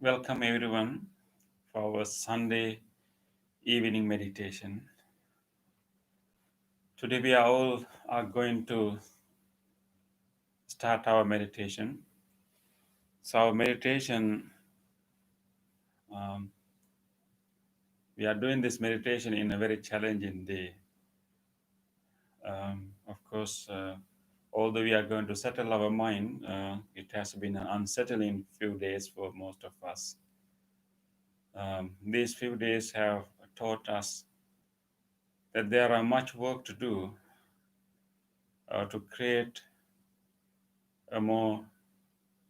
Welcome everyone for our Sunday evening meditation. Today we are going to start our meditation. So our meditation, um, we are doing this meditation in a very challenging day. Of course, although we are going to settle our mind, it has been an unsettling few days for most of us. These few days have taught us that there are much work to do to create a more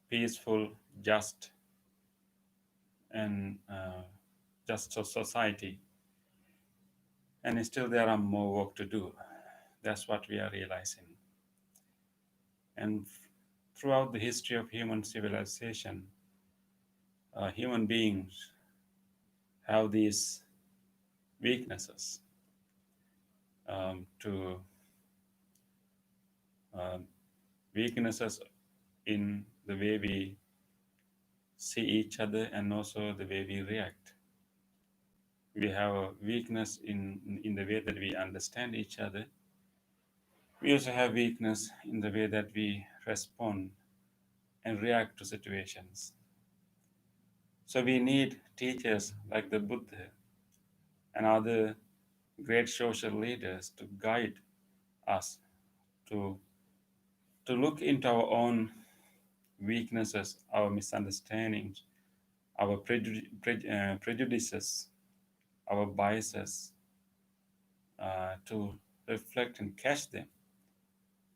peaceful, just, and just society. And still, there are more work to do. That's what we are realizing. And throughout the history of human civilization, human beings have these weaknesses to um, weaknesses in the way we see each other and also the way we react. We have a weakness in the way that we understand each other. We also have weakness in the way that we respond and react to situations. So we need teachers like the Buddha and other great social leaders to guide us to, to look into our own weaknesses, our misunderstandings, our prejudices, our biases, to reflect and catch them,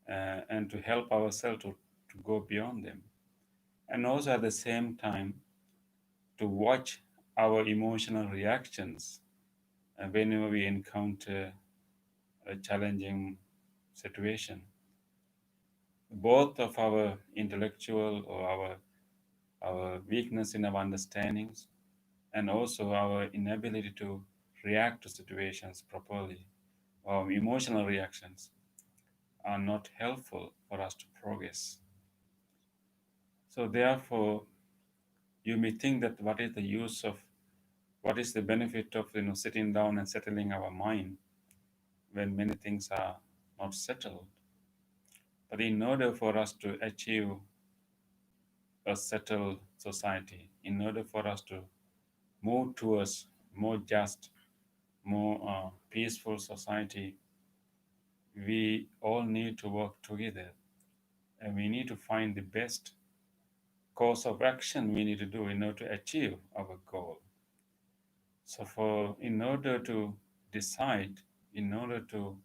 and to help ourselves to go beyond them. And also at the same time, to watch our emotional reactions whenever we encounter a challenging situation. Both of our intellectual or our weakness in our understandings and also our inability to react to situations properly. Our emotional reactions are not helpful for us to progress. So, therefore, you may think that what is the use of, what is the benefit of sitting down and settling our mind when many things are not settled. But in order for us to achieve a settled society, in order for us to move towards more just, more peaceful society, we all need to work together, and we need to find the best course of action we need to do in order to achieve our goal. So, for in order to decide, in order to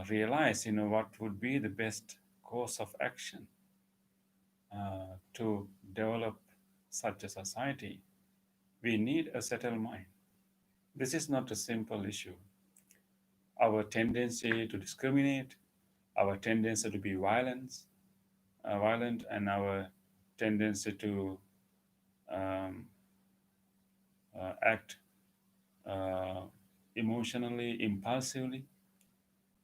realize, what would be the best course of action to develop such a society, we need a settled mind. This is not a simple issue. Our tendency to discriminate, our tendency to be violent, and our tendency to um, act uh, emotionally, impulsively,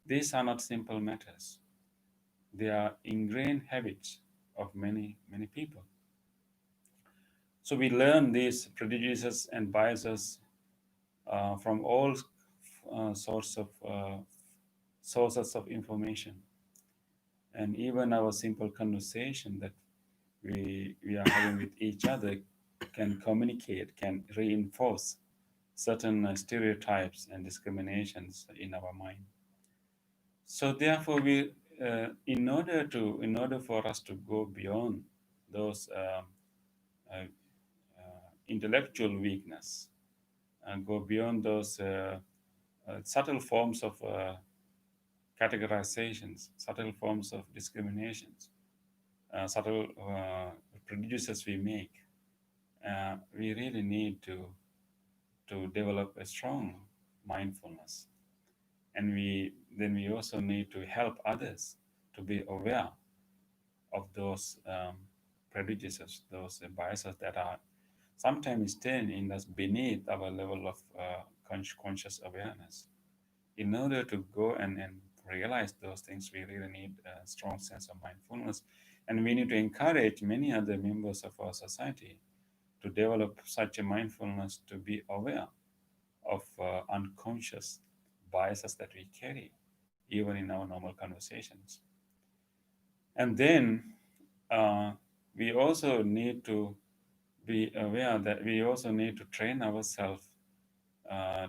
these are not simple matters. They are ingrained habits of many, many people. So we learn these prejudices and biases from all sorts of sources of information, and even our simple conversation that we are having with each other can communicate, can reinforce certain stereotypes and discriminations in our mind. So therefore, in order for us to go beyond those uh, intellectual weakness and go beyond those subtle forms of categorizations, subtle forms of discriminations, subtle prejudices we make, we really need to develop a strong mindfulness, and we also need to help others to be aware of those prejudices, those biases that are sometimes staying in us beneath our level of conscious awareness. In order to go and realize those things, we really need a strong sense of mindfulness, and we need to encourage many other members of our society to develop such a mindfulness, to be aware of unconscious biases that we carry even in our normal conversations. And then uh, we also need to be aware that we also need to train ourselves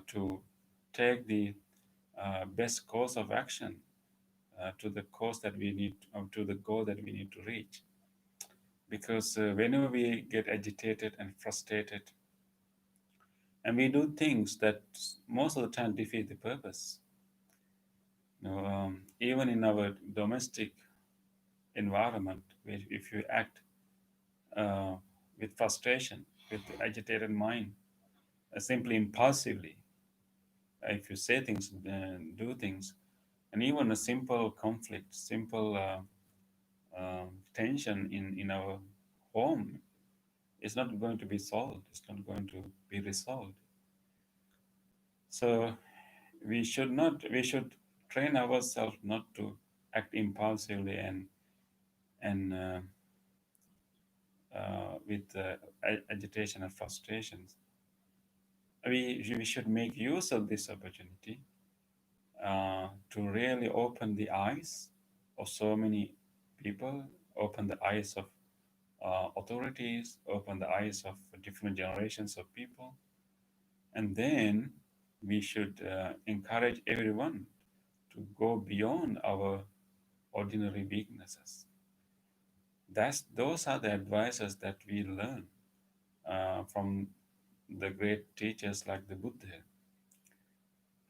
to take the best course of action to the course that we need, to the goal that we need to reach. Because whenever we get agitated and frustrated, and we do things that most of the time defeat the purpose, even in our domestic environment, if you act uh, with frustration, with agitated mind, simply impulsively, if you say things, do things, and even a simple conflict, simple tension in our home is not going to be solved, it's not going to be resolved. So we should train ourselves not to act impulsively and with agitation and frustrations. We should make use of this opportunity to really open the eyes of so many people, open the eyes of authorities, open the eyes of different generations of people, and then we should encourage everyone to go beyond our ordinary weaknesses. Those are the advices that we learn from the great teachers like the Buddha.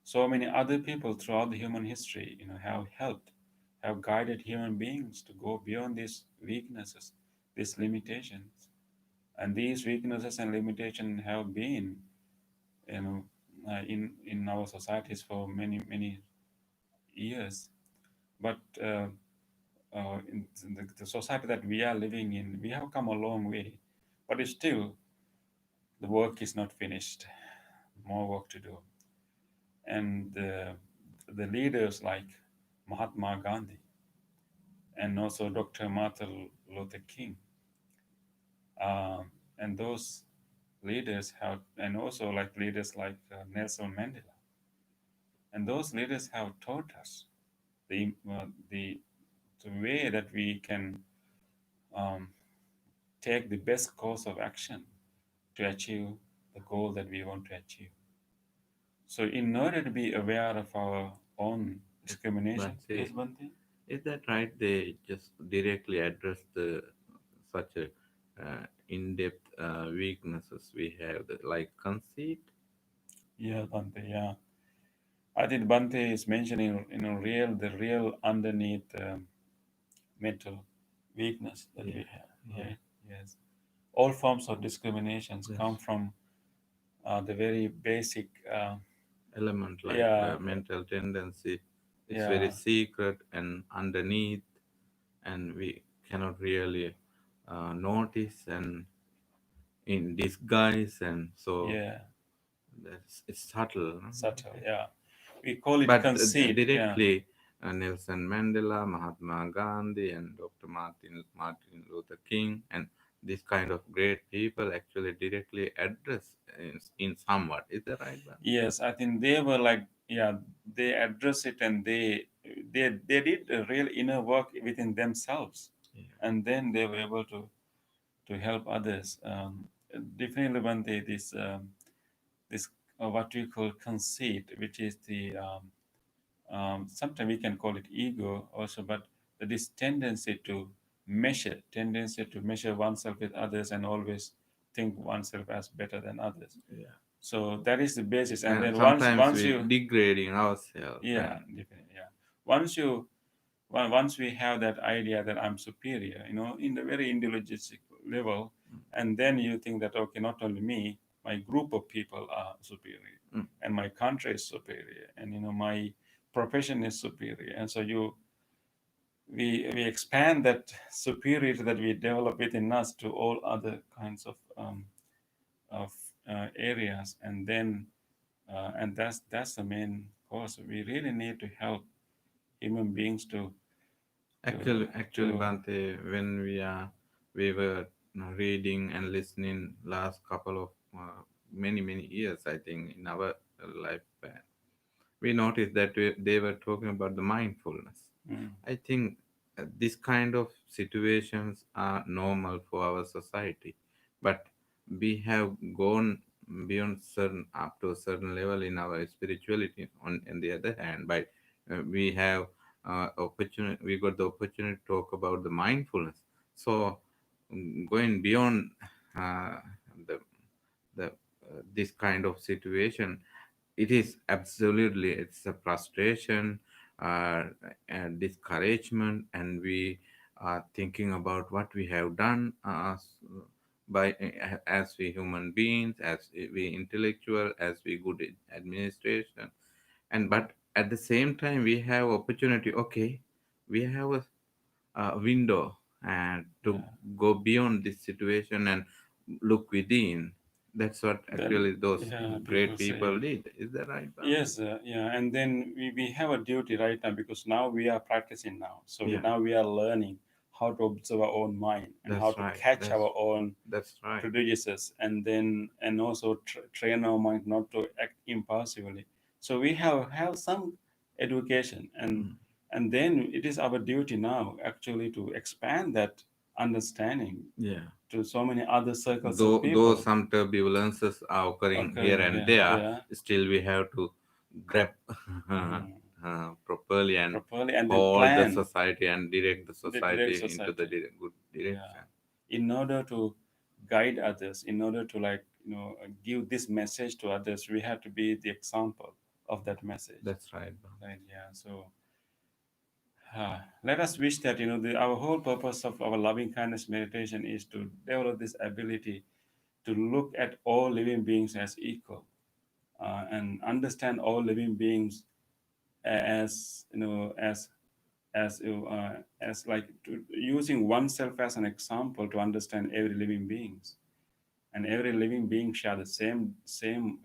So many other people throughout the human history, have helped, have guided human beings to go beyond these weaknesses, these limitations. And these weaknesses and limitations have been, you know, in our societies for many, many years. But in the society that we are living in, we have come a long way. But it's still, the work is not finished, more work to do. And the leaders like Mahatma Gandhi and also Dr. Martin Luther King, and those leaders have, and also like leaders like Nelson Mandela, and those leaders have taught us the way that we can um, take the best course of action to achieve the goal that we want to achieve. So, in order to be aware of our own But discriminations, yes, Bante? is that right? They just directly address the such a in-depth weaknesses we have, like conceit. Yeah, Bante, yeah. I think Bante is mentioning, the real underneath mental weakness that Yeah, we have, yeah. right? Yes. All forms of discriminations come That's from the very basic, element like yeah, mental tendency. It's very yeah, secret and underneath, and we cannot really notice and in disguise, and so yeah, that's it's subtle, no? subtle, yeah. We call it But conceit, yeah, directly, Nelson Mandela, Mahatma Gandhi, and Dr. Martin Luther King, and this kind of great people actually directly address in somewhat. Is that right, Bante? yes. I think they were like, yeah, they address it, and they did a real inner work within themselves, Yeah. and then they were able to help others. Definitely, one day this what we call conceit, which is the sometimes we can call it ego also, but this tendency to measure oneself with others and always think oneself as better than others. Yeah. So that is the basis, and And then sometimes once we you, degrading ourselves yeah, and definitely, yeah, once you, once we have that idea that I'm superior, in the very individualistic level, and then you think that, okay, not only me, my group of people are superior, mm, and my country is superior, and my profession is superior, and so we expand that superiority that we develop within us to all other kinds of areas, and then and that's the main cause. We really need to help human beings to actually, to Bante, when we were reading and listening last couple of many years, I think, in our lifespan, we noticed that they were talking about the mindfulness. mm, I think this kind of situations are normal for our society, but we have gone beyond certain up to a certain level in our spirituality. On the other hand, by we have opportunity, we got the opportunity to talk about the mindfulness. So going beyond uh, the this kind of situation, it is absolutely, it's a frustration, uh, and discouragement, and we are thinking about what we have done by as we human beings, as we intellectual, as we good administration, and but at the same time we have opportunity. Okay, we have a window and to yeah. go beyond this situation and look within. That's what Then, actually those yeah, people great say, people did. Is that right, Bante? yes, yeah, and then we have a duty right now, because now we are practicing now. So Yeah, now we are learning how to observe our own mind and how that's to right. catch our own That's right. prejudices, and then and also train our mind not to act impulsively. So we have some education, Mm. and then it is our duty now actually to expand that understanding Yeah. to so many other circles of Though people some turbulences are occurring here occurring. and Yeah, there, yeah. still we have to grab Mhm. properly and Properly, and then hold the plan society and direct the the direct society into the society. good Yeah, direction. in order to guide others, in order to, like, give this message to others, we have to be the example of that message, That's right, Bante. right? Yeah. So let us wish that, our whole purpose of our loving kindness meditation is to develop this ability to look at all living beings as equal, and understand all living beings as, as like using oneself as an example to understand every living beings. and every living being share the same same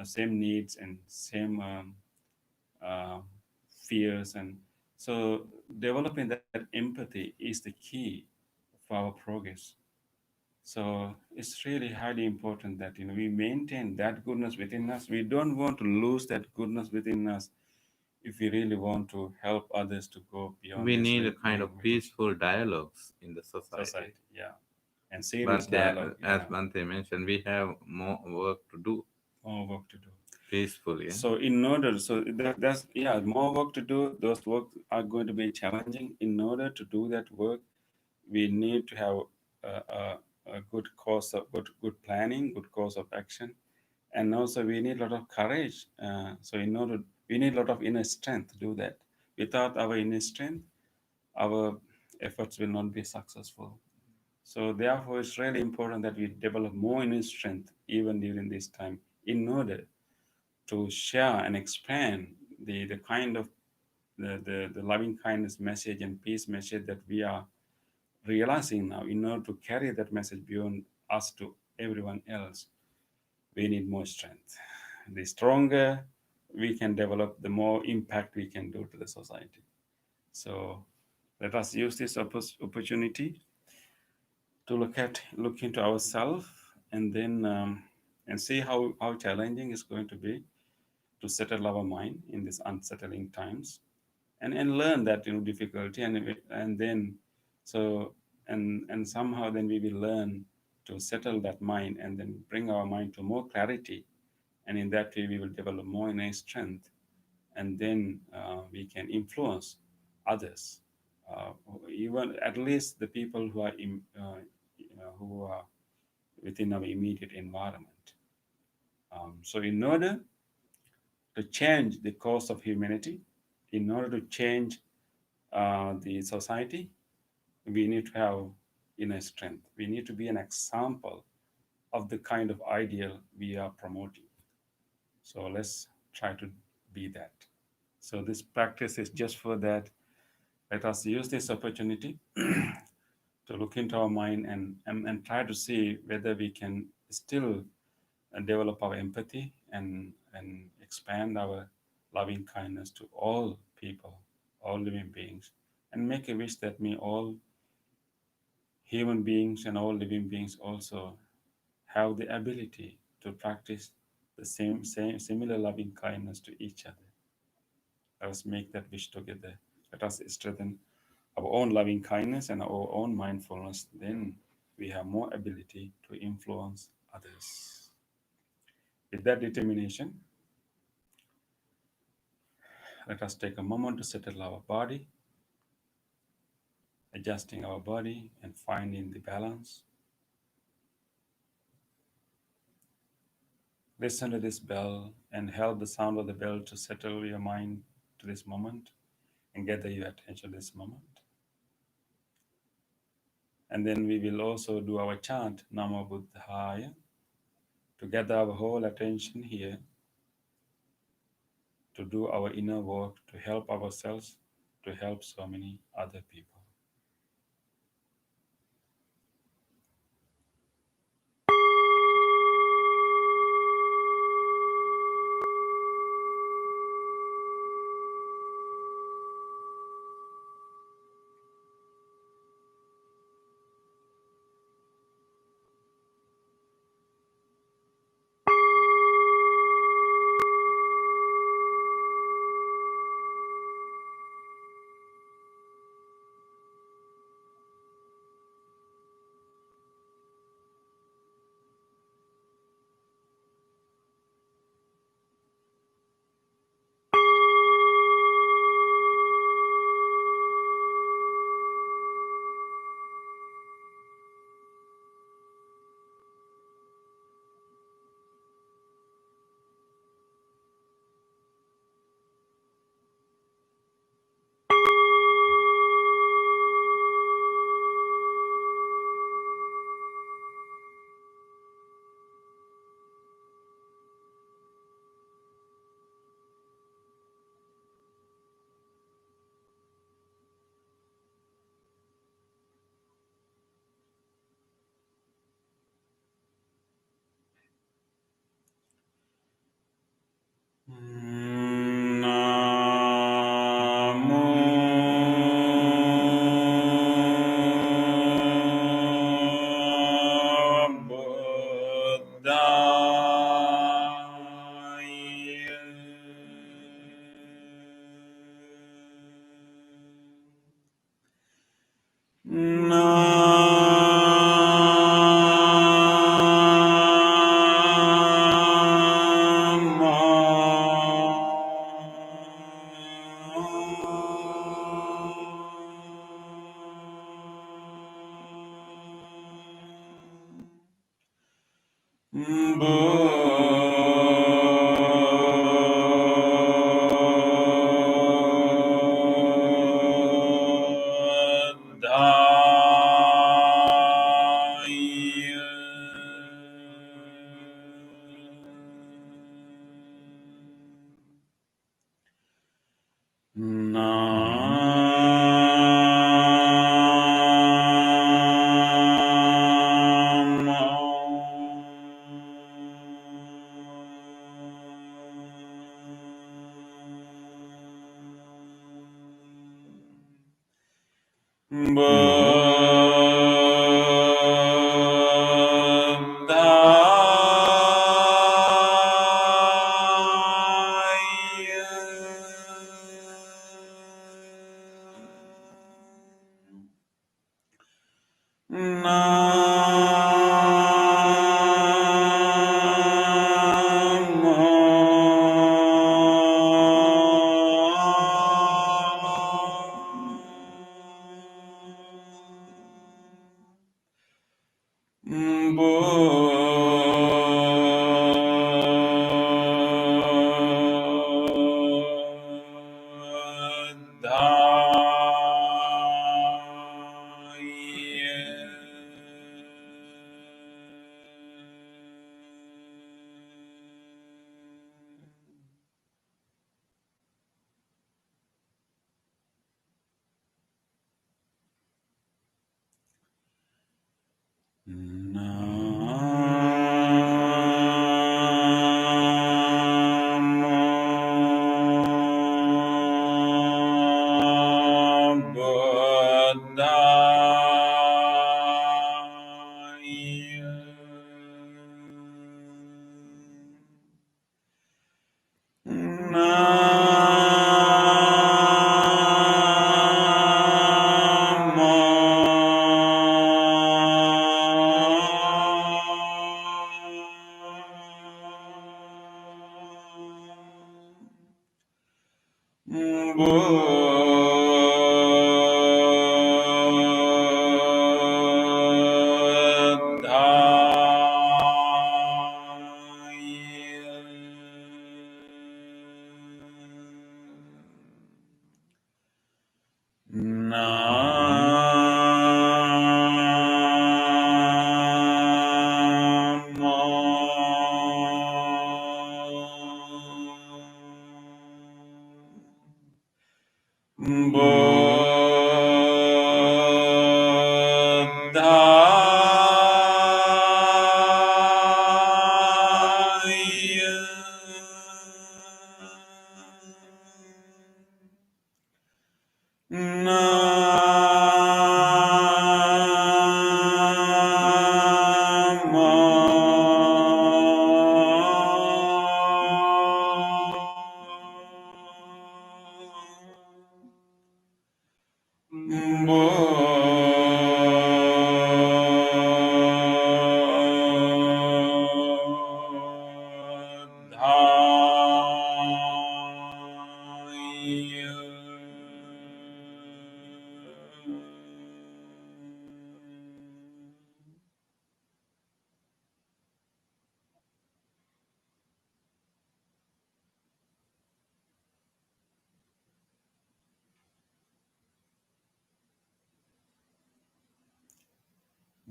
same needs and same uh, fears. And so developing that empathy is the key for our progress. So it's really highly important that we maintain that goodness within us. We don't want to lose that goodness within us if we really want to help others to go beyond We this need a kind living of meditation. peaceful dialogues in the society. Society, yeah, and serious But dialogue, as yeah, Bante mentioned, we have more work to do more work to do. peacefully. So in order, so that's yeah, more work to do. Those work are going to be challenging. In order to do that work, we need to have a good course of good planning, good course of action, and also we need a lot of courage. So in order, we need a lot of inner strength to do that. Without our inner strength, our efforts will not be successful. So therefore, it's really important that we develop more inner strength even during this time in order to share and expand the kind of the loving kindness message and peace message that we are realizing now. In order to carry that message beyond us to everyone else, we need more strength. The stronger we can develop, the more impact we can do to the society. So let us use this opportunity to look into ourselves, and then and see how challenging it's going to be to settle our mind in these unsettling times, and learn that difficulty, and then so and somehow then we will learn to settle that mind and then bring our mind to more clarity, and in that way we will develop more inner strength, and then we can influence others, even at least the people who are who are within our immediate environment. So in order to change the course of humanity, in order to change the society, we need to have inner strength. We need to be an example of the kind of ideal we are promoting. So let's try to be that. So this practice is just for that. Let us use this opportunity to look into our mind, and try to see whether we can still develop our empathy, and expand our loving kindness to all people, all living beings, and make a wish that may all human beings and all living beings also have the ability to practice the same similar loving kindness to each other. Let us make that wish together. Let us strengthen our own loving kindness and our own mindfulness. Then we have more ability to influence others. With that determination, let us take a moment to settle our body, adjusting our body and finding the balance. Listen to this bell and help the sound of the bell to settle your mind to this moment and gather your attention to this moment. And then we will also do our chant, Namo Buddhaya, to gather our whole attention here, to do our inner work, to help ourselves, to help so many other people.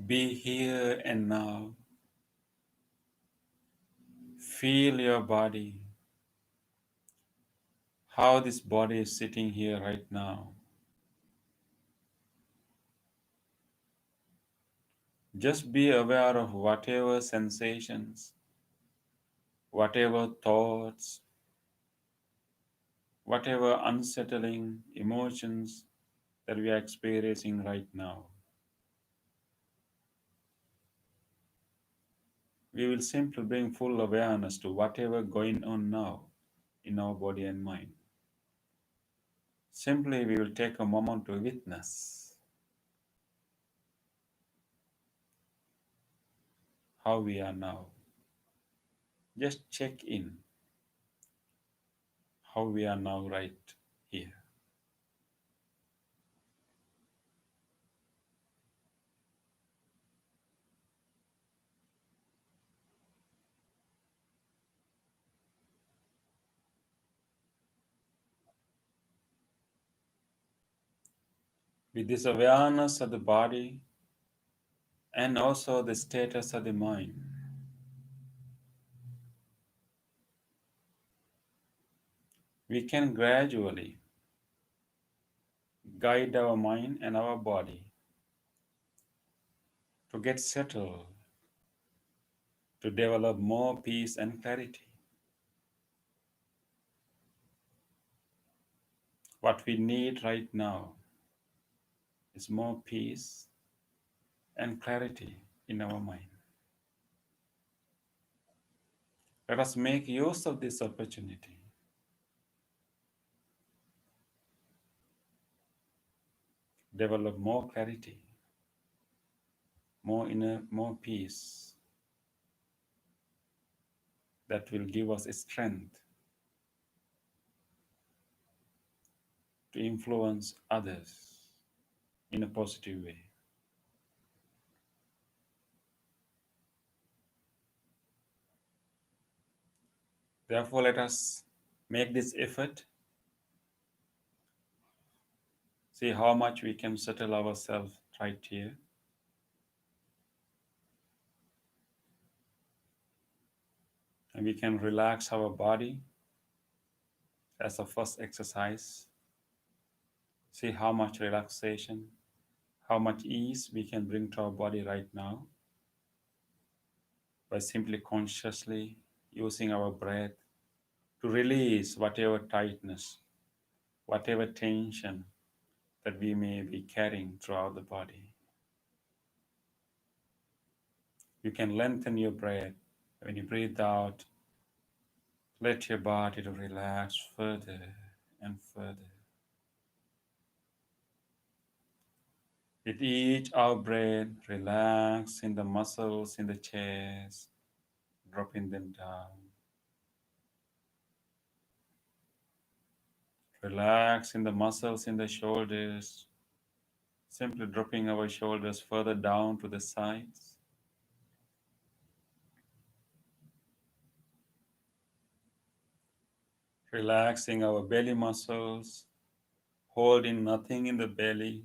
Be here and now. Feel your body, how this body is sitting here right now. Just be aware of whatever sensations, whatever thoughts, whatever unsettling emotions that we are experiencing right now. We will simply bring full awareness to whatever going on now in our body and mind. Simply, we will take a moment to witness how we are now. Just check in how we are now right here. With this awareness of the body and also the status of the mind, we can gradually guide our mind and our body to get settled, to develop more peace and clarity. What we need right now is more peace and clarity in our mind. Let us make use of this opportunity. Develop more clarity, more peace that will give us strength to influence others in a positive way. Therefore, let us make this effort, see how much we can settle ourselves right here. And we can relax our body as a first exercise. See how much relaxation, how much ease we can bring to our body right now by simply consciously using our breath to release whatever tightness, whatever tension that we may be carrying throughout the body. You can lengthen your breath. When you breathe out, let your body to relax further and further. With each out breath, relax in the muscles in the chest, dropping them down. Relax in the muscles in the shoulders, simply dropping our shoulders further down to the sides. Relaxing our belly muscles, holding nothing in the belly,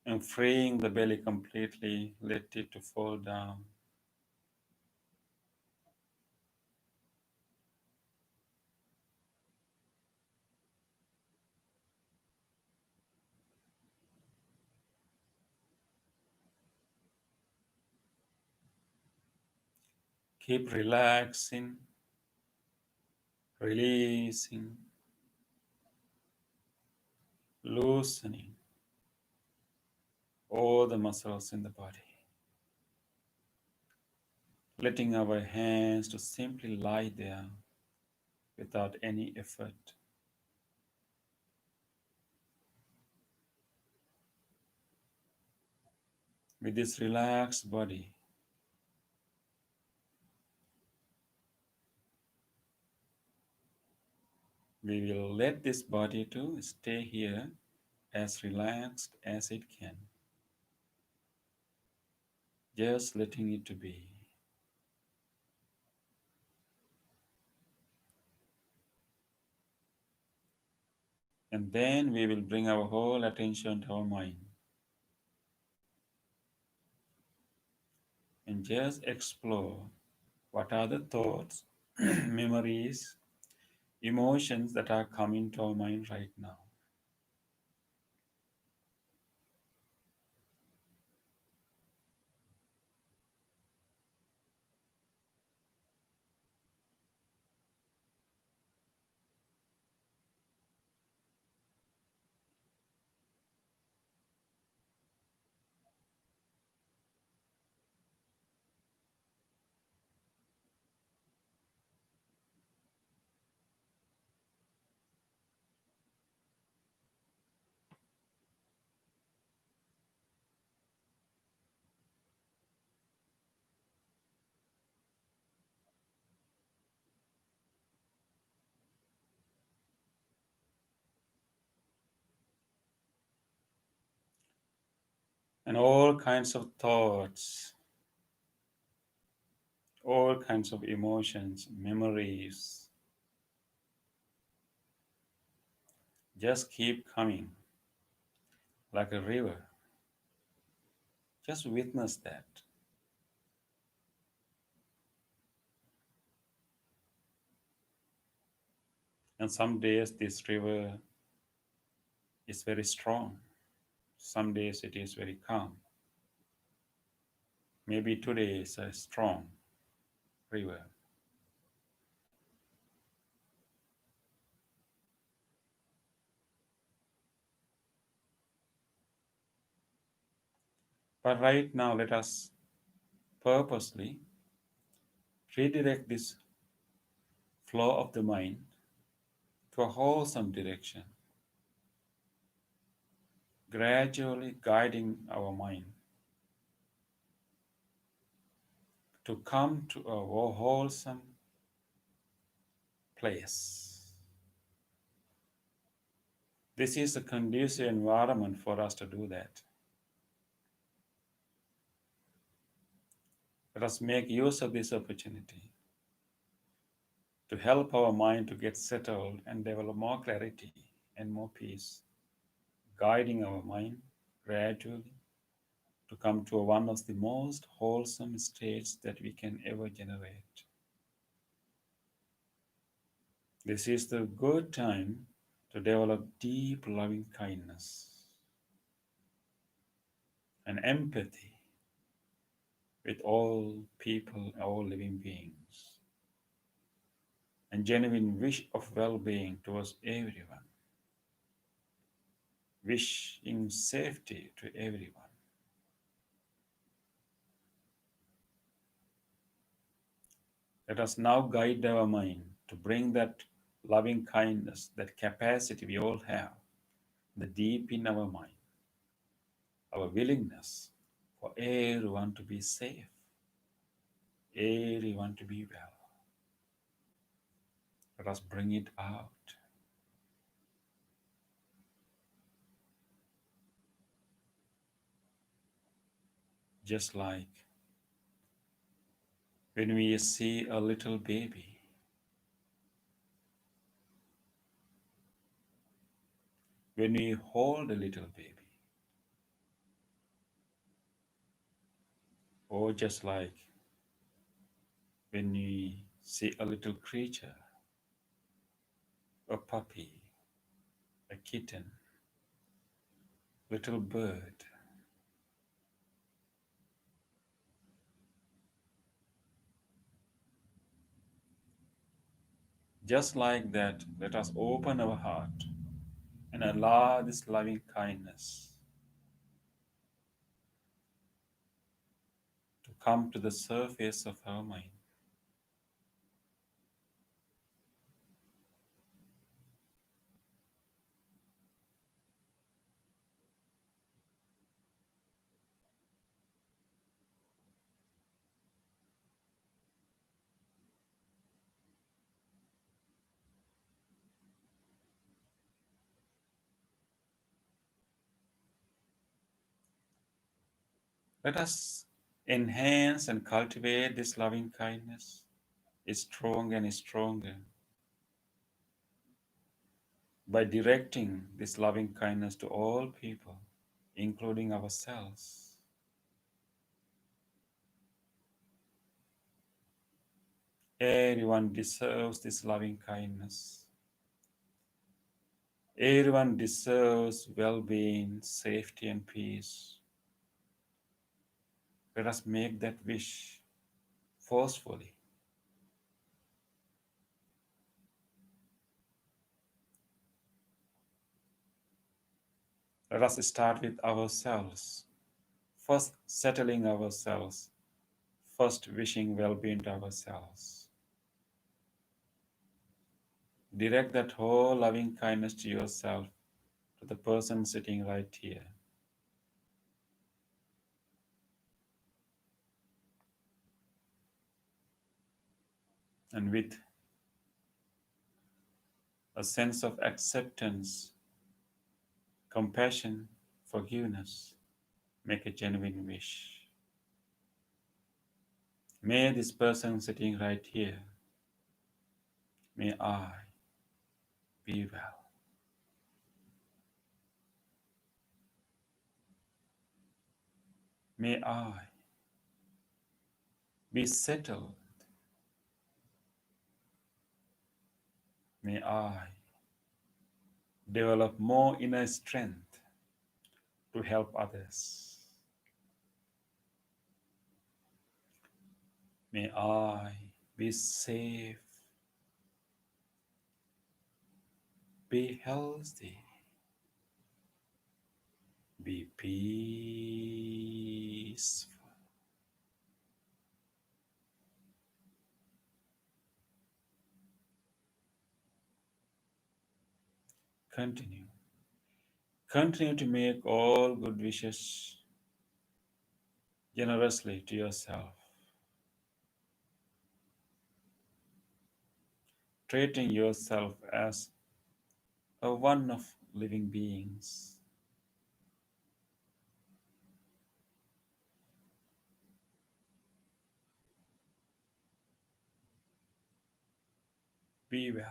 and freeing the belly completely, let it to fall down. Keep relaxing, releasing, loosening all the muscles in the body. Letting our hands to simply lie there without any effort. With this relaxed body, we will let this body to stay here as relaxed as it can. Just letting it to be. And then we will bring our whole attention to our mind and just explore what are the thoughts, memories, emotions that are coming to our mind right now. And all kinds of thoughts, all kinds of emotions, memories, just keep coming like a river. Just witness that. And some days this river is very strong, some days it is very calm. Maybe today is a strong river. But right now, let us purposely redirect this flow of the mind to a wholesome direction, gradually guiding our mind to come to a wholesome place. This is a conducive environment for us to do that. Let us make use of this opportunity to help our mind to get settled and develop more clarity and more peace, guiding our mind gradually to come to one of the most wholesome states that we can ever generate. This is the good time to develop deep loving kindness and empathy with all people, all living beings, and genuine wish of well-being towards everyone, wishing safety to everyone. Let us now guide our mind to bring that loving kindness, that capacity we all have, the deep in our mind, our willingness for everyone to be safe, everyone to be well. Let us bring it out. Just like when we see a little baby, when we hold a little baby, or just like when we see a little creature, a puppy, a kitten, little bird, just like that, let us open our heart and allow this loving kindness to come to the surface of our mind. Let us enhance and cultivate this loving kindness, is stronger and stronger, by directing this loving kindness to all people, including ourselves. Everyone deserves this loving kindness. Everyone deserves well being, safety, and peace. Let us make that wish forcefully. Let us start with ourselves, first settling ourselves, first wishing well being to ourselves. Direct that whole loving kindness to yourself, to the person sitting right here. And with a sense of acceptance, compassion, forgiveness, make a genuine wish. May this person sitting right here, may I be well. May I be settled. May I develop more inner strength to help others. May I be safe, be healthy, be peaceful. Continue. Continue to make all good wishes generously to yourself, treating yourself as a one of living beings. Be well,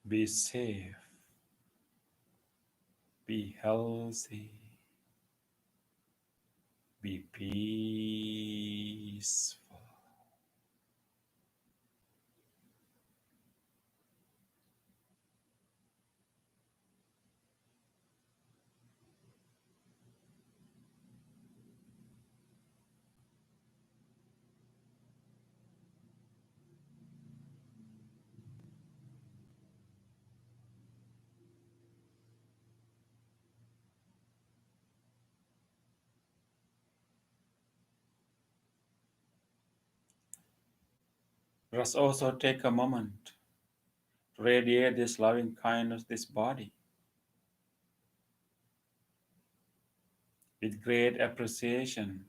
be safe, be healthy, be peaceful. Let us also take a moment to radiate this loving kindness, this body, with great appreciation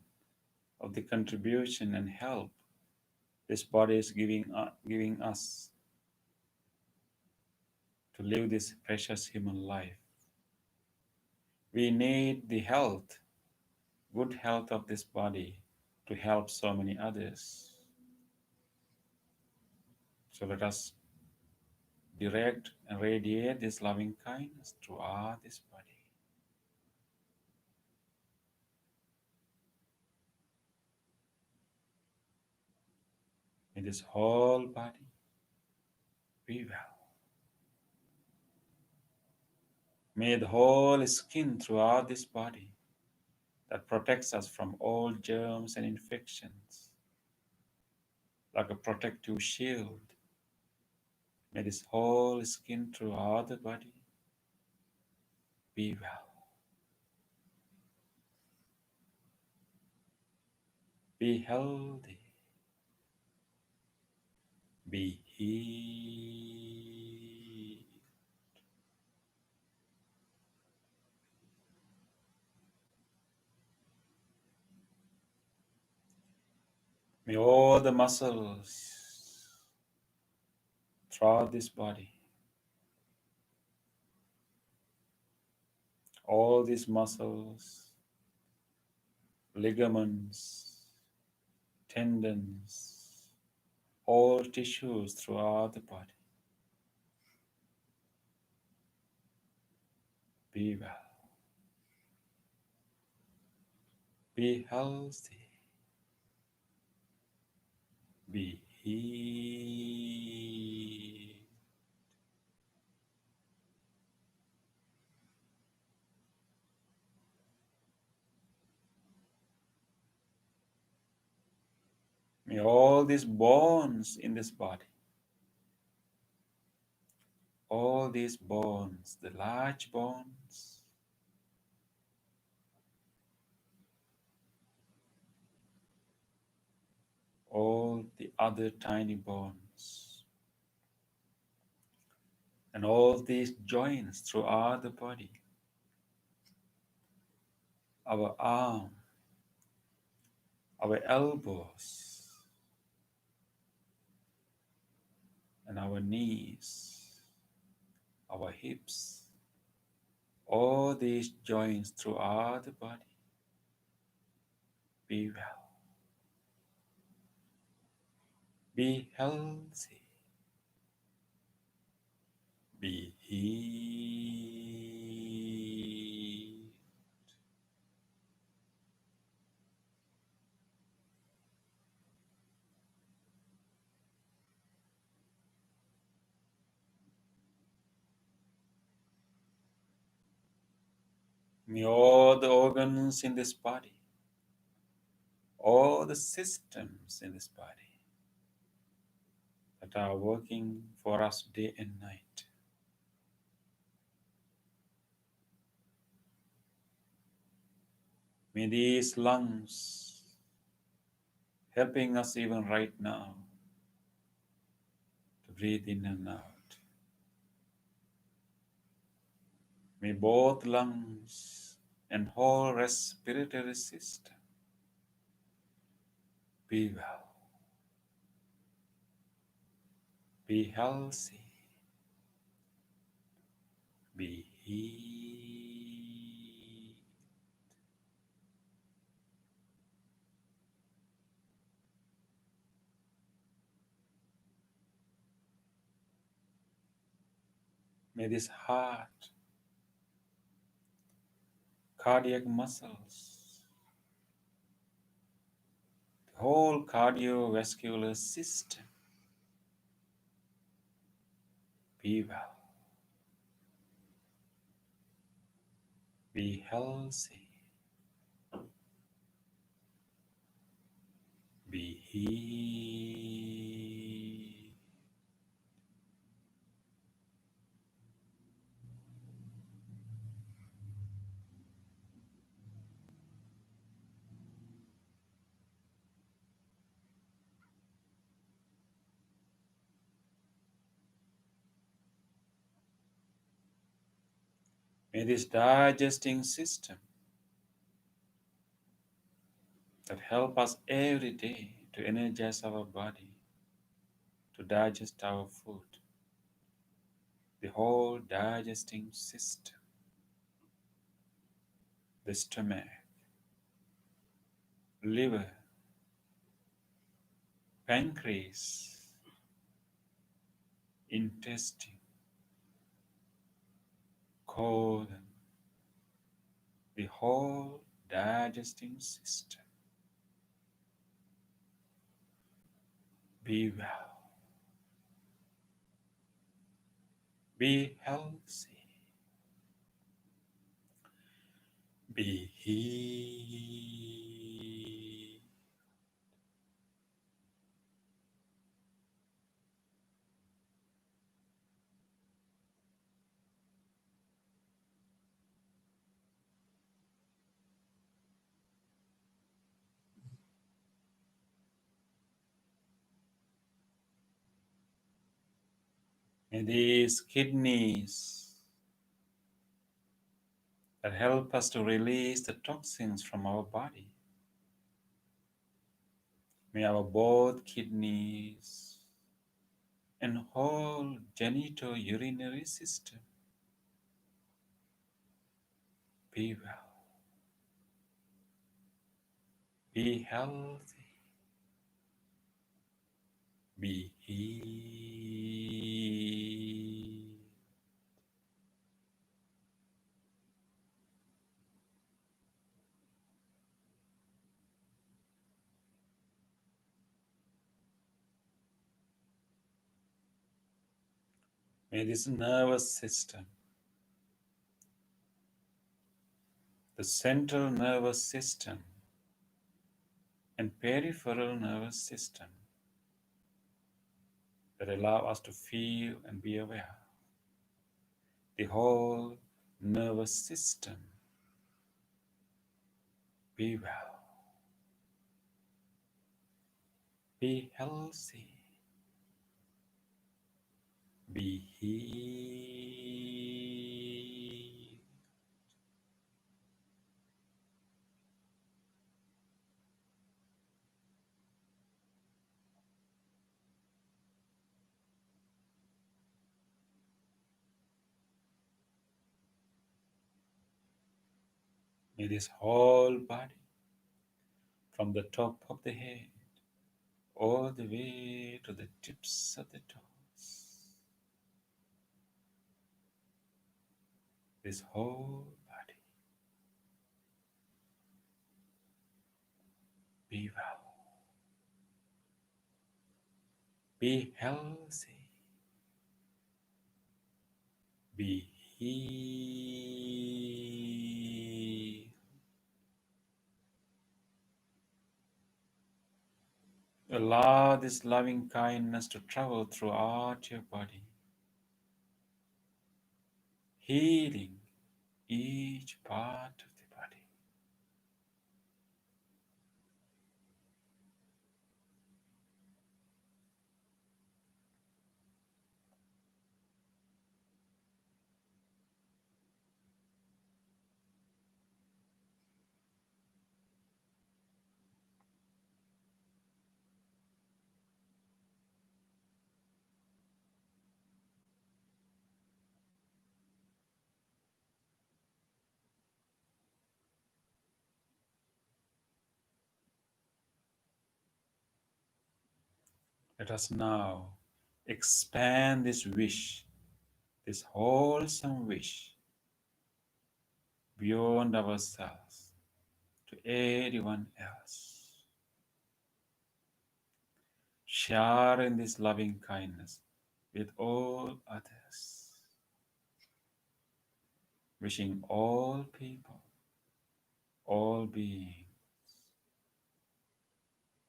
of the contribution and help this body is giving us to live this precious human life. We need the health, good health of this body to help so many others. So let us direct and radiate this loving kindness throughout this body. May this whole body be well. May the whole skin throughout this body that protects us from all germs and infections, like a protective shield. May this whole skin throughout the body be well, be healthy, be healed. May all the muscles throughout this body, all these muscles, ligaments, tendons, all tissues throughout the body be well, be healthy, be healed. May all these bones in this body, all these bones, the large bones, all the other tiny bones, and all these joints throughout the body, our arm, our elbows, and our knees, our hips, all these joints throughout the body, be well, be healthy, be healed. May all the organs in this body, all the systems in this body that are working for us day and night, may these lungs helping us even right now to breathe in and out. May both lungs and whole respiratory system be well, be healthy, be healed. May this heart, cardiac muscles, the whole cardiovascular system be well, be healthy, be healed. May this digesting system that help us every day to energize our body, to digest our food, the whole digesting system, the stomach, liver, pancreas, intestine, colon, the whole digesting system be well, be healthy, be healed. May these kidneys that help us to release the toxins from our body, may our both kidneys and whole genitourinary system be well, be healthy, be healed. May this nervous system, the central nervous system and peripheral nervous system that allow us to feel and be aware, the whole nervous system be well, be healthy, be healed. May this whole body, from the top of the head all the way to the tips of the toes, this whole body be well, be healthy, be healed. Allow this loving kindness to travel throughout your body, healing each part of the body. Let us now expand this wish, this wholesome wish, beyond ourselves to everyone else. Sharing this loving kindness with all others, wishing all people, all beings,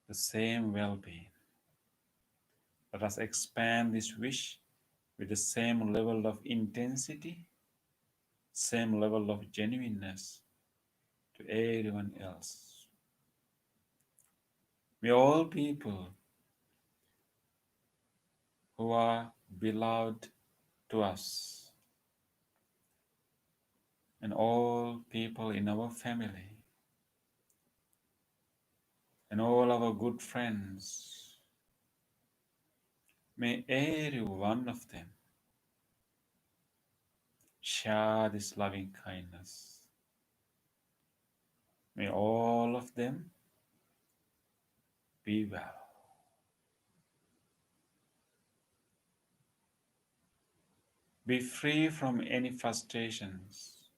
the same well being. Let us expand this wish with the same level of intensity, same level of genuineness to everyone else. May all people who are beloved to us and all people in our family and all our good friends, may every one of them share this loving kindness. May all of them be well. Be free from any frustrations.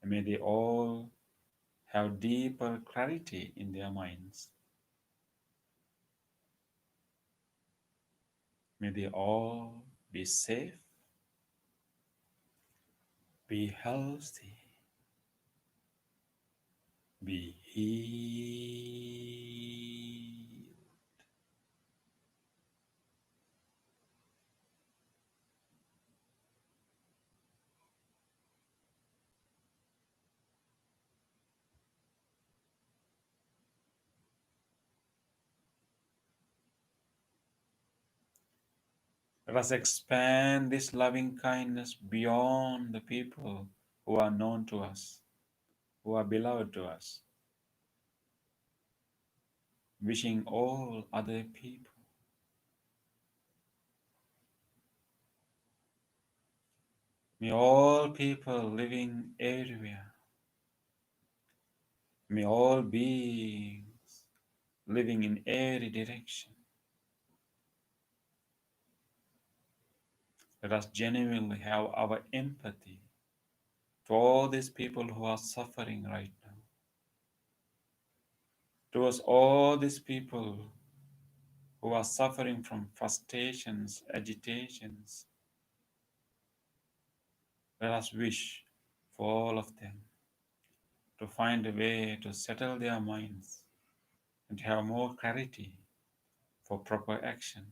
And may they all have deeper clarity in their minds. May they all be safe, be healthy, be healed. Let us expand this loving kindness beyond the people who are known to us, who are beloved to us, wishing all other people, may all people living everywhere, may all beings living in every direction, let us genuinely have our empathy to all these people who are suffering right now, towards all these people who are suffering from frustrations, agitations. Let us wish for all of them to find a way to settle their minds and have more clarity for proper action.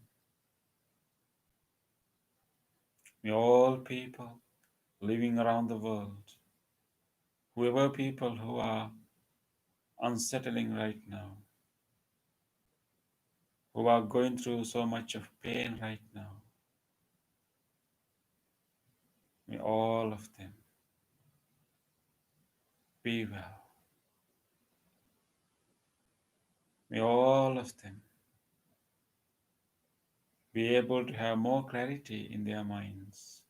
May all people living around the world, whoever people who are unsettling right now, who are going through so much of pain right now, may all of them be well. May all of them be able to have more clarity in their minds.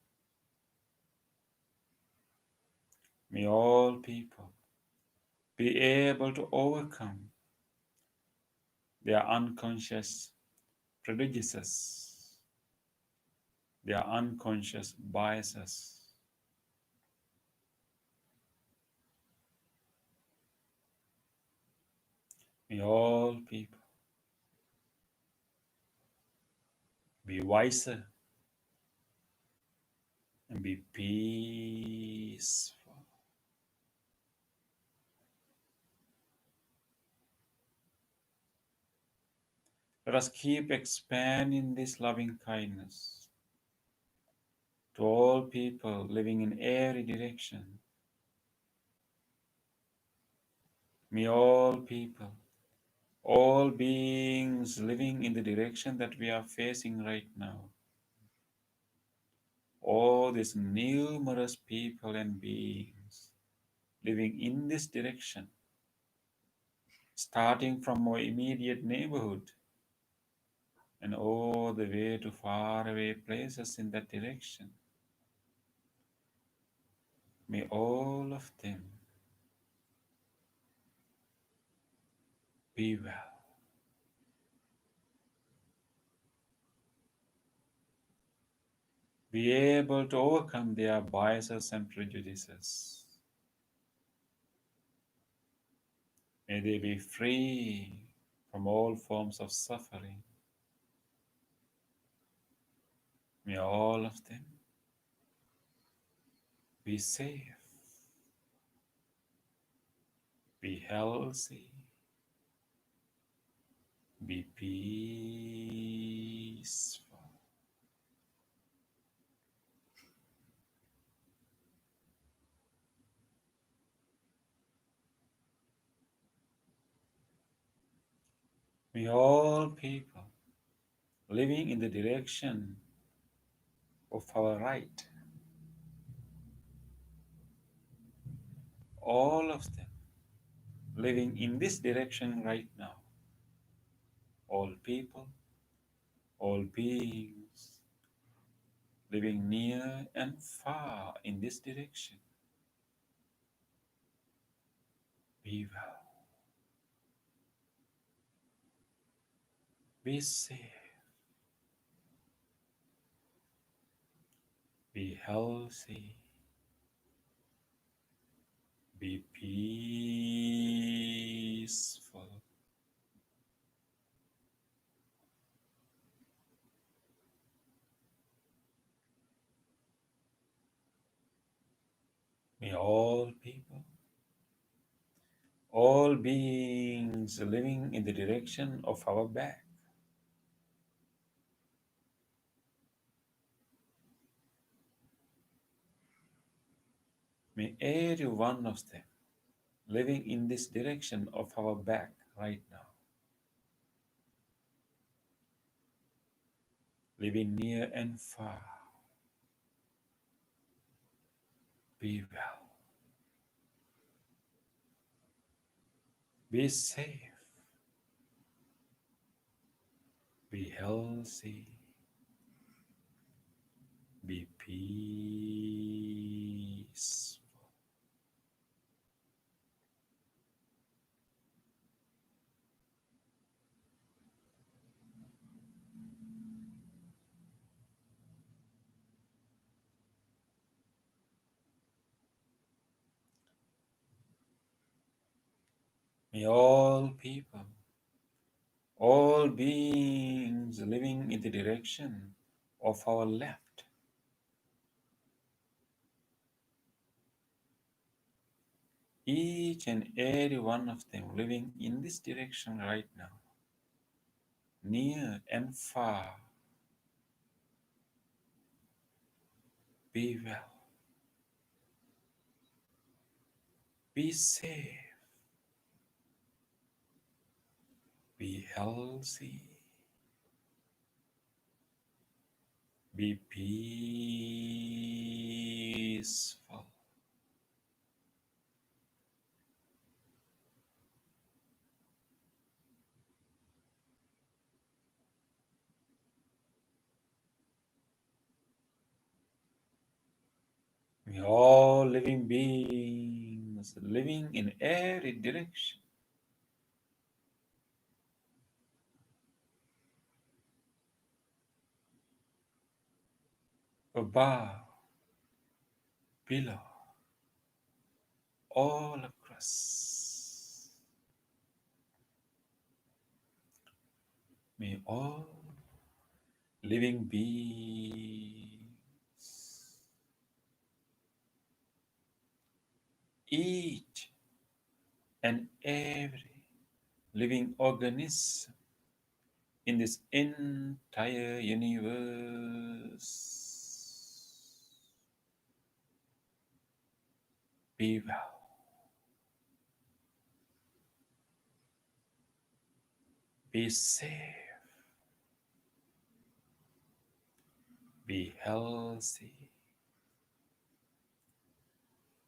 May all people be able to overcome their unconscious prejudices, their unconscious biases. May all people be wiser and be peaceful. Let us keep expanding this loving kindness to all people living in every direction. May all people, all beings living in the direction that we are facing right now, all these numerous people and beings living in this direction, starting from our immediate neighborhood and all the way to faraway places in that direction. May all of them be well, be able to overcome their biases and prejudices. May they be free from all forms of suffering. May all of them be safe, be healthy, be peaceful. May all people living in the direction of our right, all of them living in this direction right now, all people, all beings living near and far in this direction, be well, be safe, be healthy, be peaceful. May all people, all beings living in the direction of our back, may every one of them living in this direction of our back right now, living near and far, be well, be safe, be healthy, be peaceful. May all people, all beings living in the direction of our left, each and every one of them living in this direction right now, near and far, be well, be safe, be healthy, be peaceful. May all living beings living in every direction, above, below, all across, may all living beings, each and every living organism in this entire universe. Be well, be safe, be healthy,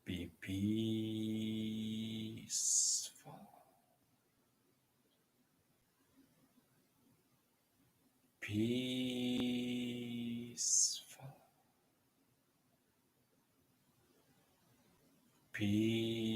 be peaceful, peaceful, peaceful.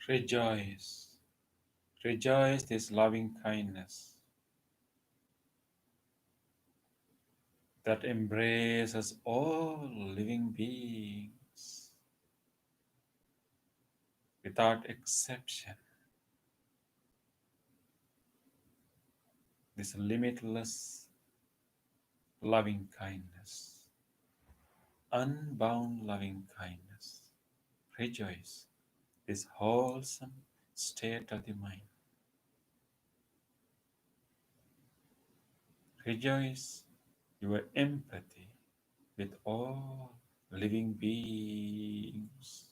Rejoice, rejoice this loving kindness that embraces all living beings without exception. This limitless loving kindness, unbound loving kindness. Rejoice this wholesome state of the mind. Rejoice your empathy with all living beings.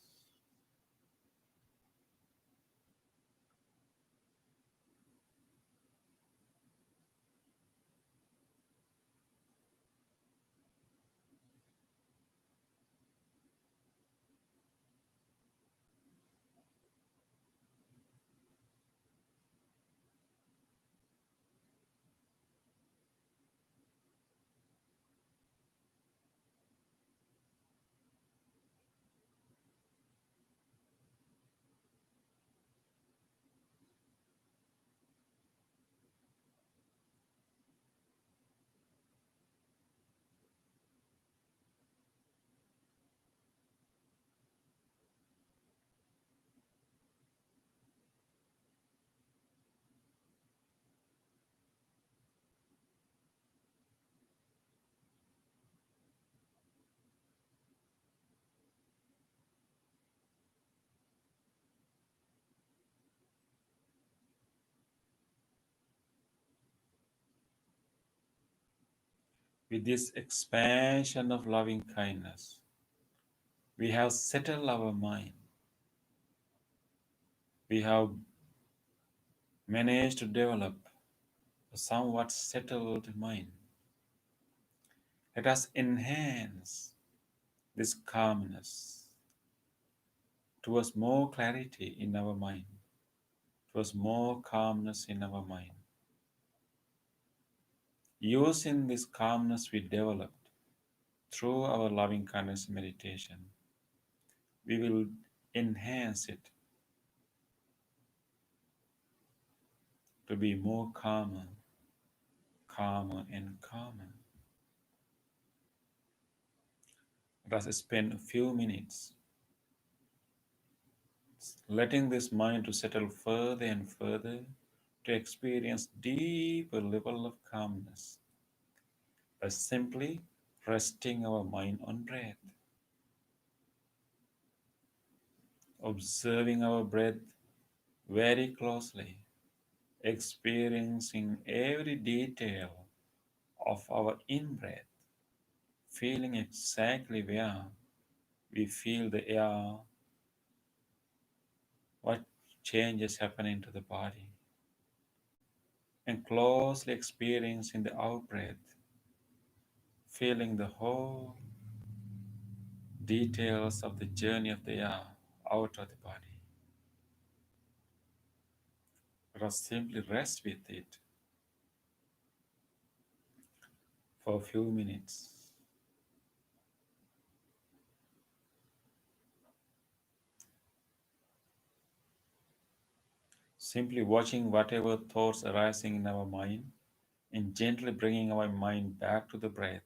With this expansion of loving kindness, we have settled our mind. We have managed to develop a somewhat settled mind. Let us enhance this calmness towards more clarity in our mind, towards more calmness in our mind. Using this calmness we developed through our loving kindness meditation, we will enhance it to be more calmer, calmer and calmer. Let us spend a few minutes letting this mind to settle further and further to experience deeper level of calmness by simply resting our mind on breath, observing our breath very closely, experiencing every detail of our in breath, feeling exactly where we feel the air, what changes happening to the body, and closely experiencing the out breath, feeling the whole details of the journey of the air out of the body. Let us simply rest with it for a few minutes. Simply watching whatever thoughts arising in our mind and gently bringing our mind back to the breath.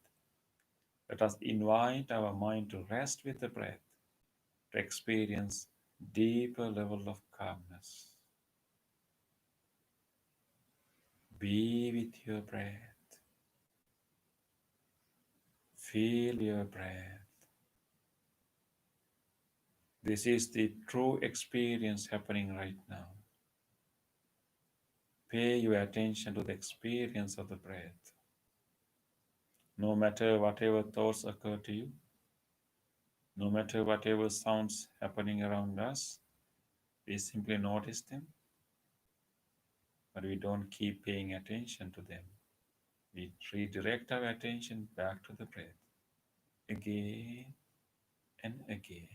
Let us invite our mind to rest with the breath, to experience deeper level of calmness. Be with your breath. Feel your breath. This is the true experience happening right now. Pay your attention to the experience of the breath. No matter whatever thoughts occur to you, no matter whatever sounds happening around us, we simply notice them, but we don't keep paying attention to them. We redirect our attention back to the breath again and again.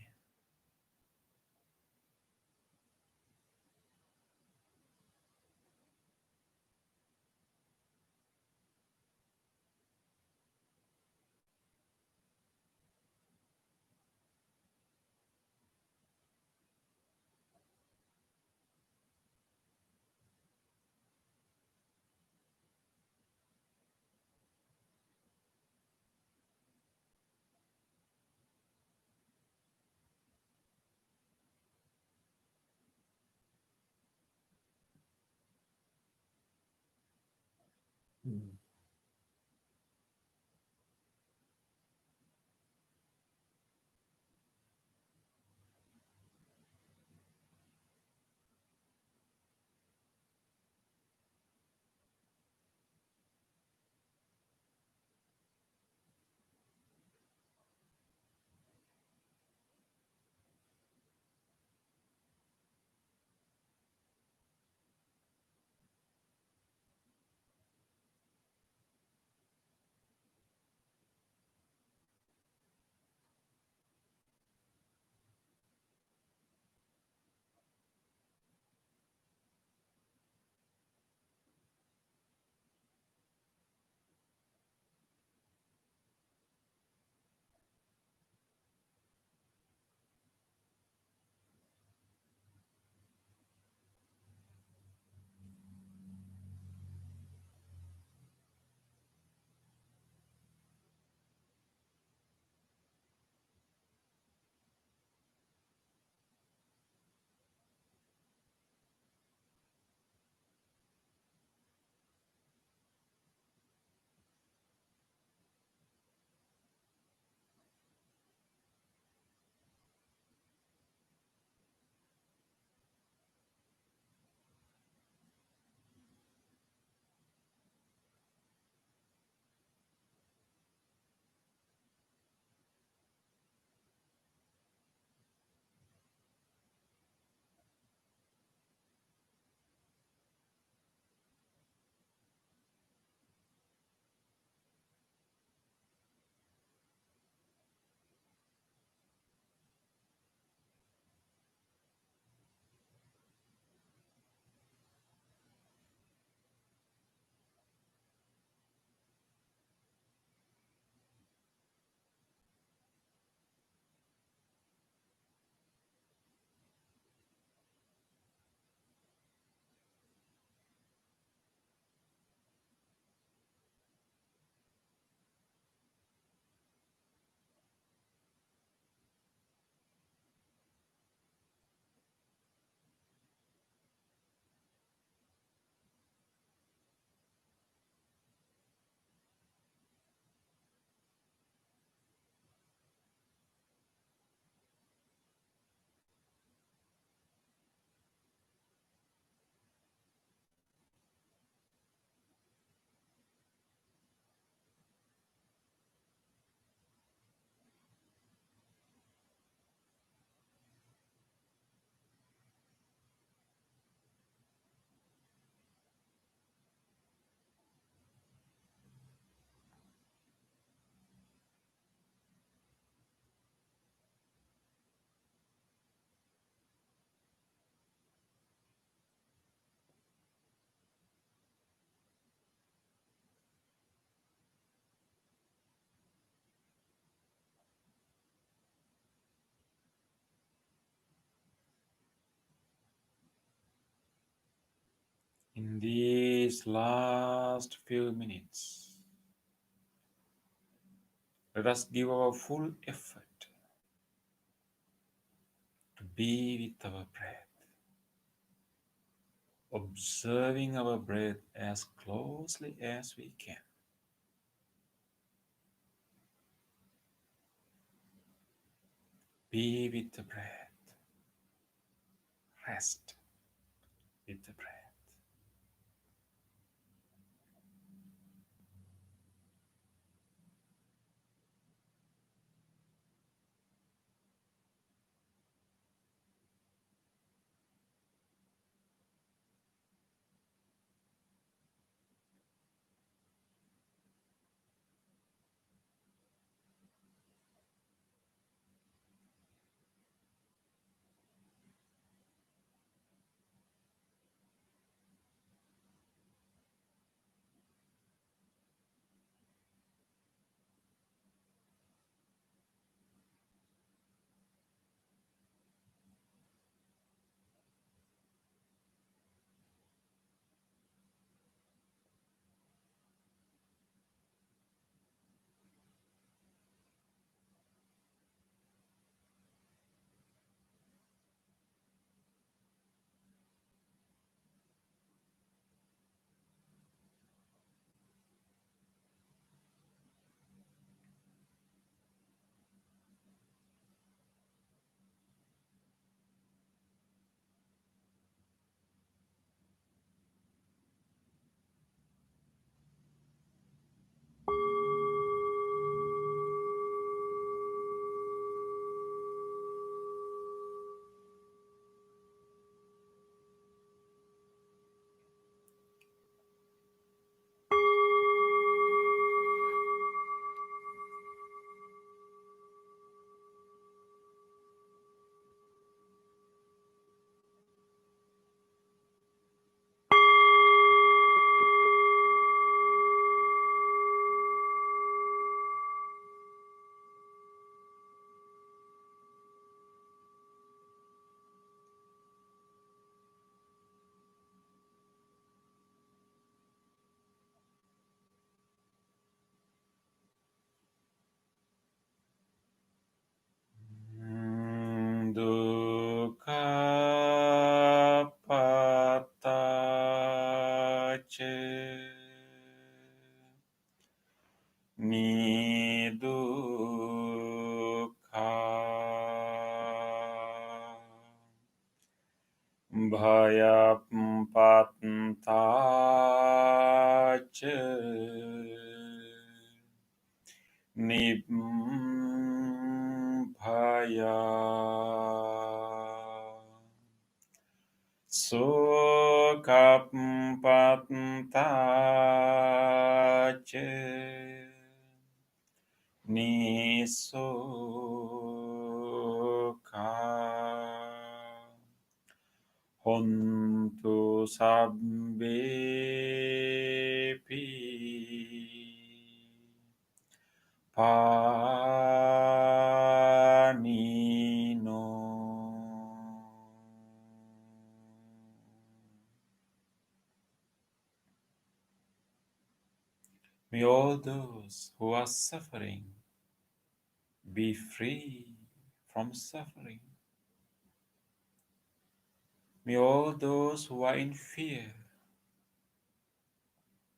In these last few minutes, let us give our full effort to be with our breath, observing our breath as closely as we can. Be with the breath, rest with the breath. Dukkha patache nidukkha bhayapattache nibbhaya Sukapatache Nisoka Hontu Sabbepi Panino. May all those who are suffering be free from suffering. May all those who are in fear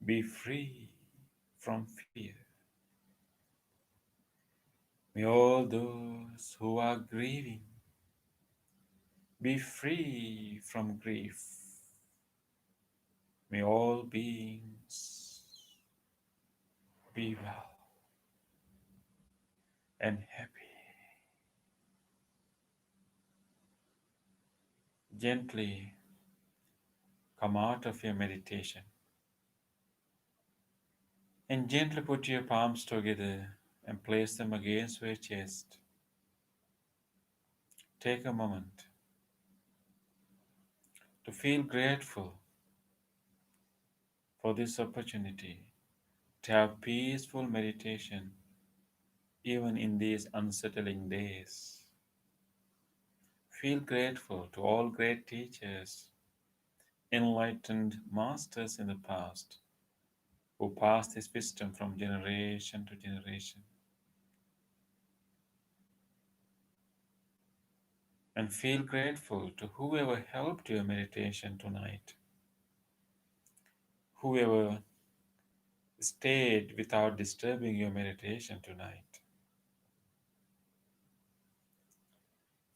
be free from fear. May all those who are grieving be free from grief. May all beings be well and happy. Gently come out of your meditation and gently put your palms together and place them against your chest. Take a moment to feel grateful for this opportunity to have peaceful meditation even in these unsettling days. Feel grateful to all great teachers enlightened masters in the past who passed this wisdom from generation to generation. And feel grateful to whoever helped your meditation tonight, whoever stayed without disturbing your meditation tonight.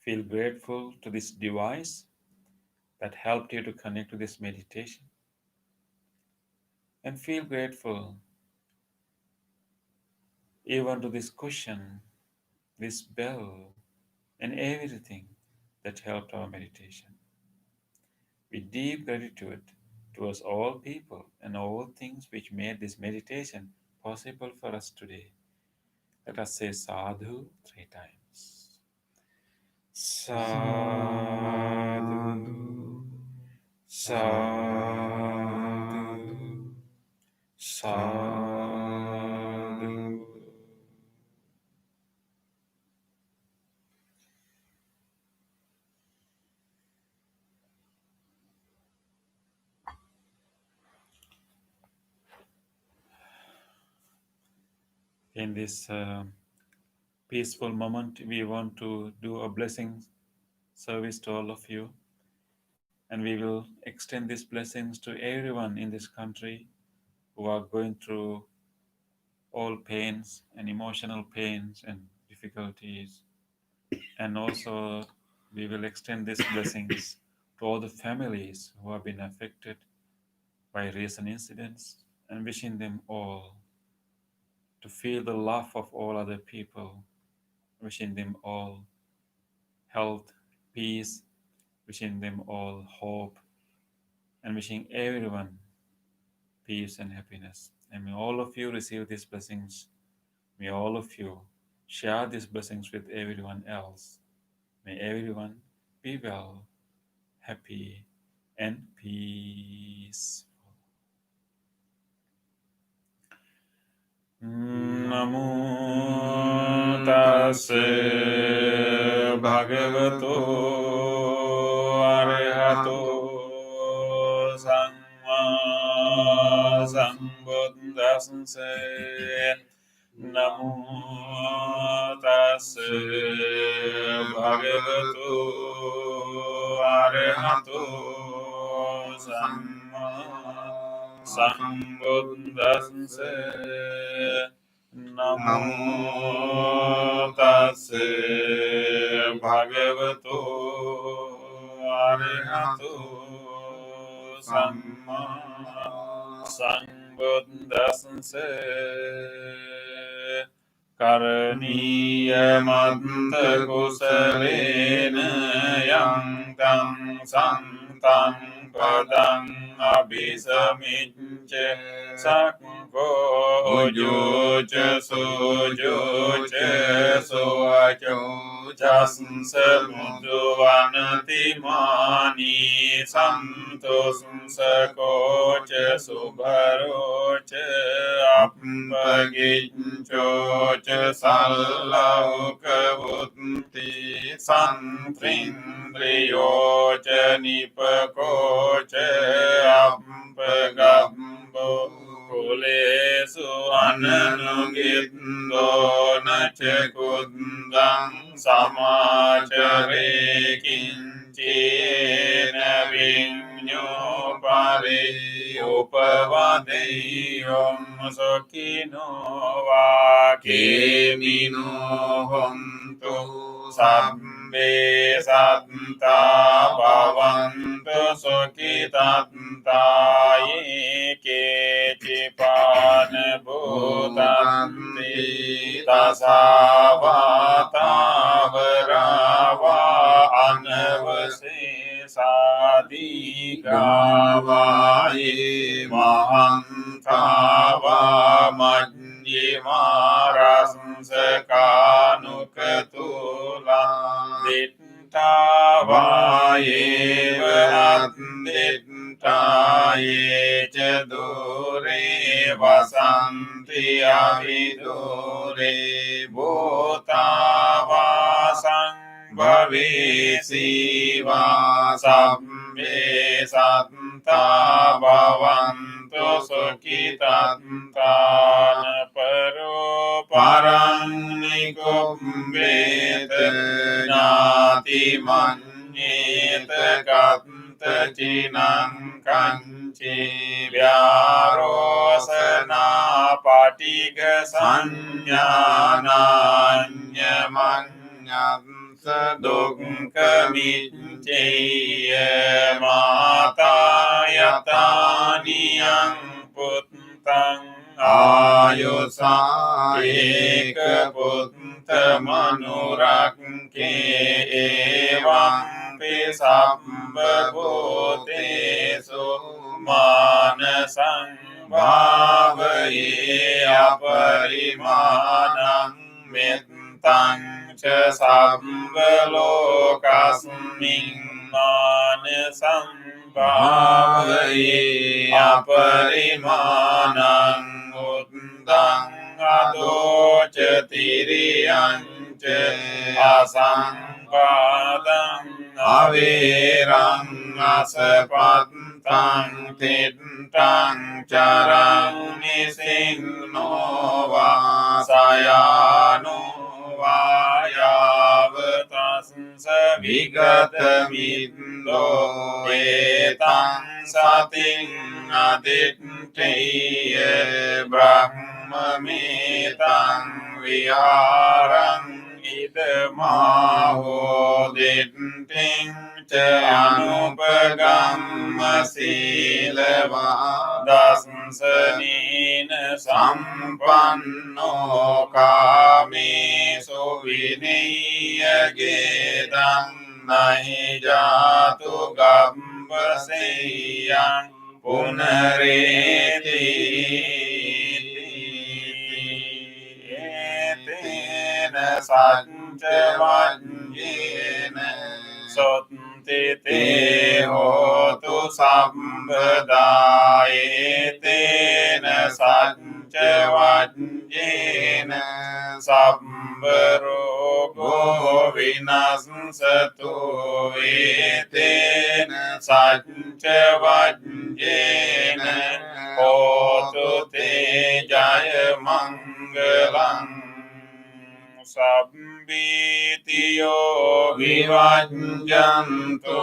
Feel grateful to this device that helped you to connect to this meditation. And feel grateful even to this cushion, this bell, and everything that helped our meditation. With deep gratitude towards all people and all things which made this meditation possible for us today, let us say sadhu 3 times. Sadhu, sadhu, sadhu. In this peaceful moment, we want to do a blessing service to all of you, and we will extend these blessings to everyone in this country who are going through all pains and emotional pains and difficulties. And also, we will extend these blessings to all the families who have been affected by recent incidents, and wishing them all to feel the love of all other people, wishing them all health, peace, wishing them all hope, and wishing everyone peace and happiness. And may all of you receive these blessings. May all of you share these blessings with everyone else. May everyone be well, happy, and peaceful. Namo tassa bhagavato arahato samma sambuddhassa. Namo tassa bhagavato arahato samma sambuddhassa. Namo tassa bhagavato arahato samma sambuddhassa. Karaniyamantta kusalena yang tang santang padang abhisamicca sakko ujuca sujuca suvaco jasnsa mudvanati mani santos sakoca subharoca appagiccoca sallauka vutti santrindriyoca nipakoca appagabbo kulesu ananugindo nachekundang samacare kincena vignyo pare upavadeyom sokino vakemino hontu sabbe satta bhavantu sukitatta kecipane bhutanti tasavata varava anavasesadi gavaye mahantava majjimaraskanukatula dittavaye dittaye ca dure vasanti avidure bhutava sangbhavesi va satta bhavantu sukhitattan paro parang nikumbete jnati manyete katta chinang kanchi vyarosana patiga sanyānaññamaññamsa dukkhamicceya mata yataniyang puttang ayusa eka putta manurakke evang pisabba bhutesu manasang bhavaye aparimanang mettang ca sabbhalokasmin manasang bhavaye aparimanang uttang adoca tiriyang ca asampadang averang asapatang tittang carang nisinno vasayano vayavatassa vigatamindo etang sating adittiya brahmametang viharang idamaho ditting ca anupagamma silava dasanina sampanno kamesu viniyagedang nahi jatu gambaseyang punareti etena sanca vajjena sotti te hotu sabbada etena sanca vajjena sabbarogo vinasatu etena sanca vajjena hotu te jaya mangalang sabbitiyo vivajjantu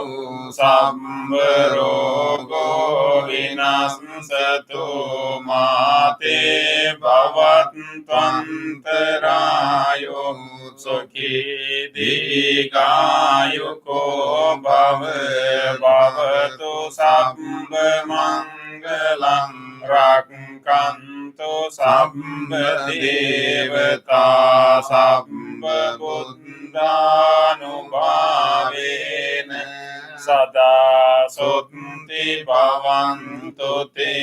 sabbarogo vinasatu mate bhavattvantarayo sukhi dīgāyuko bhavatu sabba mangalam rakkantu sabba devata sabba buddhanubhavena sada sotti bhavantu te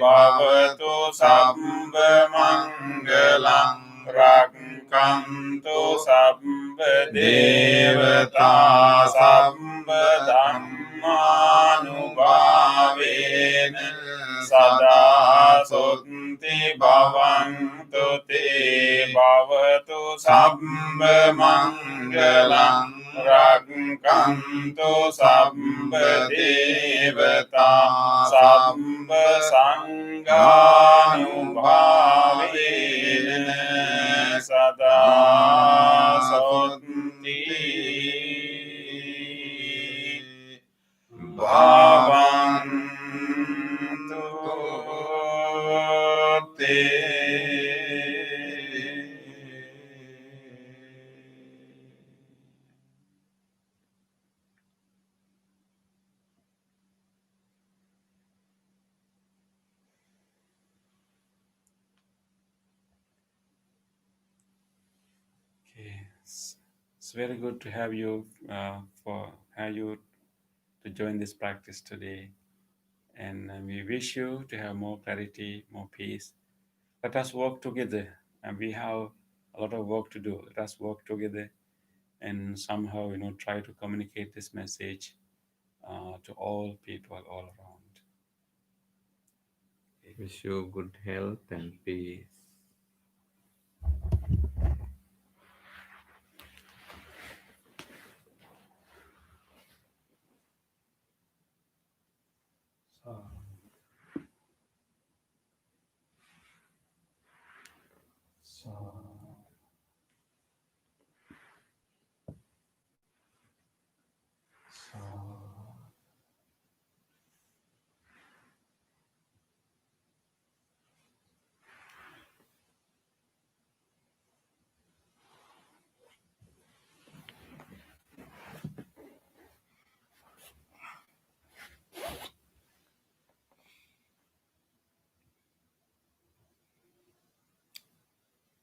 bhavatu sabba mangalam rakkantu sabba devata sabba dhammanubhavena sada sotti bhavantu te bhavatu sabba mangalam rakkantu sabba devata sabba sanghanubhavena sada sotti bhavantu te. Okay, it's very good to have you for have you to join this practice today, and we wish you to have more clarity, more peace. Let us work together, and we have a lot of work to do. Let us work together and somehow try to communicate this message to all people all around. Wish you good health and peace.